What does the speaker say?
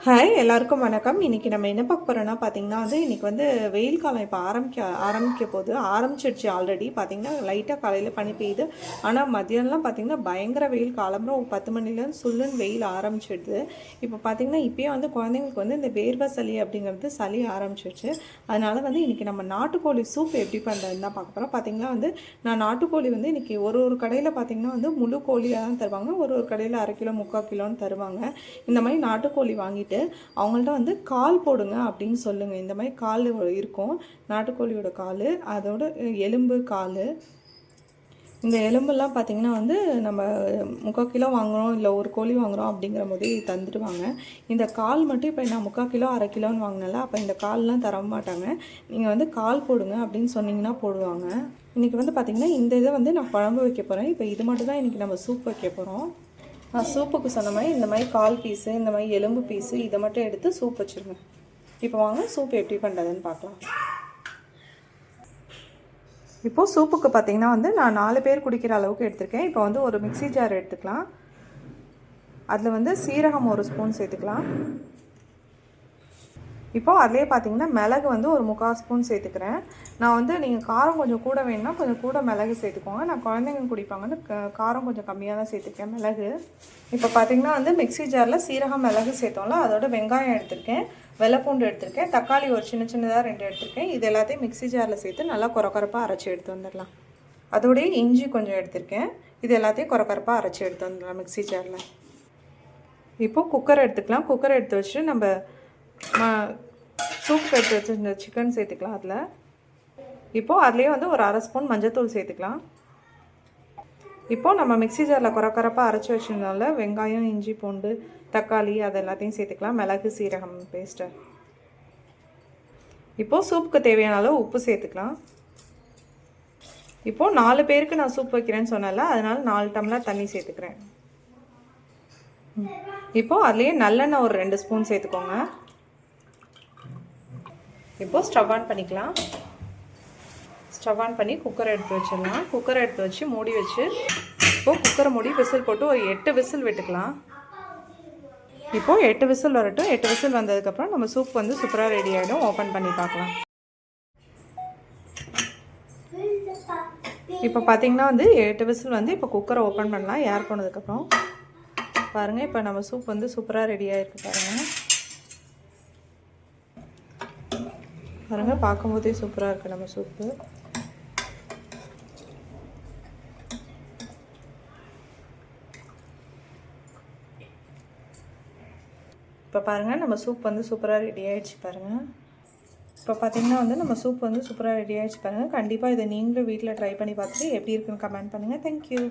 Hi எல்லாருக்கும் வணக்கம். இன்றைக்கி நம்ம என்ன பார்க்க போகிறோன்னா பார்த்தீங்கன்னா இன்றைக்கி வெயில் காலம் இப்போ ஆரம்பிக்க போகுது. ஆரம்பிச்சிடுச்சு ஆல்ரெடி. பார்த்திங்கன்னா லைட்டாக காலையில் பனி பெய்யுது. ஆனால் மதியானம்லாம் பார்த்திங்கன்னா பயங்கர வெயில். காலம்புற 10 மணிலேருந்து சுல்லுன்னு வெயில் ஆரம்பிச்சிடுது. இப்போ பார்த்திங்கன்னா இப்போயே குழந்தைங்களுக்கு இந்த வேர்வை சளி அப்படிங்கிறது சளி ஆரம்பிச்சிடுச்சு. அதனால் இன்றைக்கி நம்ம நாட்டுக்கோழி சூப் எப்படி பண்ணுறதுன்னு தான் பார்க்க போகிறோம். பார்த்திங்கன்னா நான் நாட்டுக்கோழி இன்றைக்கி ஒரு கடையில் பார்த்திங்கன்னா முழு கோழியாக தான் தருவாங்க. ஒரு கடையில் 1/2 கிலோ 3/4 கிலோன்னு தருவாங்க. இந்த மாதிரி நாட்டுக்கோழி வாங்கிட்டு அவங்கள்ட்ட கால் போடுங்க அப்படின்னு சொல்லுங்கள். இந்த மாதிரி கால் இருக்கும், நாட்டுக்கோழியோட கால், அதோட எலும்பு கால். இந்த எலும்பெல்லாம் பார்த்திங்கன்னா நம்ம 3/4 கிலோ வாங்குகிறோம் இல்லை ஒரு கோழி வாங்குகிறோம் அப்படிங்கிற போதே தந்துடுவாங்க. இந்த கால் மட்டும் இப்போ நான் 3/4 கிலோ 1/2 கிலோன்னு வாங்கினல, அப்போ இந்த கால்லாம் தர மாட்டாங்க. நீங்கள் கால் போடுங்க அப்படின்னு சொன்னிங்கன்னா போடுவாங்க. இன்றைக்கி பார்த்திங்கன்னா இந்த இதை நான் குழம்பு வைக்க போகிறேன். இப்போ இது மட்டும் தான் இன்றைக்கி நம்ம சூப் வைக்க போகிறோம். நான் சூப்புக்கு சொன்ன மாதிரி இந்த மாதிரி கால் பீஸு, இந்த மாதிரி எலும்பு பீஸு இதை மட்டும் எடுத்து சூப் வச்சுருங்க. இப்போ வாங்க சூப் எப்படி பண்ணுறதுன்னு பார்க்கலாம். இப்போது சூப்புக்கு பார்த்திங்கன்னா நான் 4 பேர் குடிக்கிற அளவுக்கு எடுத்திருக்கேன். இப்போ ஒரு மிக்ஸி ஜார் எடுத்துக்கலாம். அதில் சீரகம் 1 ஸ்பூன் சேர்த்துக்கலாம். இப்போது அதிலே பார்த்திங்கன்னா மிளகு ஒரு 3/4 ஸ்பூன் சேர்த்துக்கிறேன். நான் நீங்கள் காரம் கொஞ்சம் கூட வேணும்னா கொஞ்சம் கூட மிளகு சேர்த்துக்கோங்க. நான் குழந்தைங்க குடிப்பாங்கன்னு காரம் கொஞ்சம் கம்மியாக தான் சேர்த்துருக்கேன் மிளகு. இப்போ பார்த்திங்கன்னா மிக்ஸி ஜாரில் சீரகம் மிளகு சேர்த்தோம்ல, அதோட வெங்காயம் எடுத்திருக்கேன், வெள்ளைப்பூண்டு எடுத்திருக்கேன், தக்காளி ஒரு சின்னதாக 2 எடுத்திருக்கேன். இது எல்லாத்தையும் மிக்ஸி ஜாரில் சேர்த்து நல்லா கொரப்பாக அரைச்சி எடுத்து வந்துடலாம். அதோடய இஞ்சி கொஞ்சம் எடுத்திருக்கேன். இது எல்லாத்தையும் கொரப்பாக அரைச்சி எடுத்து வந்துடலாம் மிக்ஸி ஜாரில். இப்போது குக்கர் எடுத்துக்கலாம். குக்கர் எடுத்து வச்சுட்டு நம்ம சூப் எடுத்து வச்சு இந்த சிக்கன் சேர்த்துக்கலாம். அதில் இப்போது அதுலேயே ஒரு 1/2 ஸ்பூன் மஞ்சத்தூள் சேர்த்துக்கலாம். இப்போது நம்ம மிக்ஸி ஜாரில் கொரப்பாக அரைச்சி வச்சுருந்தோம்ல, வெங்காயம், இஞ்சி, பூண்டு, தக்காளி அது எல்லாத்தையும் சேர்த்துக்கலாம். மிளகு சீரகம் பேஸ்ட்டை. இப்போது சூப்புக்கு தேவையான அளவு உப்பு சேர்த்துக்கலாம். இப்போது 4 பேருக்கு நான் சூப் வைக்கிறேன்னு சொன்னல, அதனால் 4 டம்ளர் தண்ணி சேர்த்துக்கிறேன். இப்போது அதுலேயே நல்லெண்ணெய் ஒரு 2 ஸ்பூன் சேர்த்துக்கோங்க. இப்போது ஸ்டவ் ஆன் பண்ணிக்கலாம். ஸ்டவ் ஆன் பண்ணி குக்கரை எடுத்து வச்சிடலாம். குக்கரை எடுத்து வச்சு மூடி வச்சு இப்போது குக்கரை மூடி விசில் போட்டு ஒரு 8 விசில் விட்டுக்கலாம். இப்போது 8 விசில் வரட்டும். 8 விசில் வந்ததுக்கப்புறம் நம்ம சூப் சூப்பராக ரெடி ஆகிடும். ஓப்பன் பண்ணி பார்க்கலாம். இப்போ பார்த்திங்கன்னா 8 விசில் இப்போ குக்கரை ஓப்பன் பண்ணலாம். ஏர் போனதுக்கப்புறம் பாருங்கள், இப்போ நம்ம சூப் சூப்பராக ரெடி ஆகிருக்கு பாருங்கள். பாருங்கள், பார்க்கும்போதே சூப்பராக இருக்குது நம்ம சூப்பு. இப்போ பாருங்கள், நம்ம சூப் சூப்பராக ரெடி ஆகிடுச்சு பாருங்கள். இப்போ பார்த்திங்கன்னா நம்ம சூப் சூப்பராக ரெடி ஆகிடுச்சு பாருங்கள். கண்டிப்பாக இதை நீங்களும் வீட்டில் ட்ரை பண்ணி பார்த்துட்டு எப்படி இருக்குன்னு கமெண்ட் பண்ணுங்கள். தேங்க்யூ.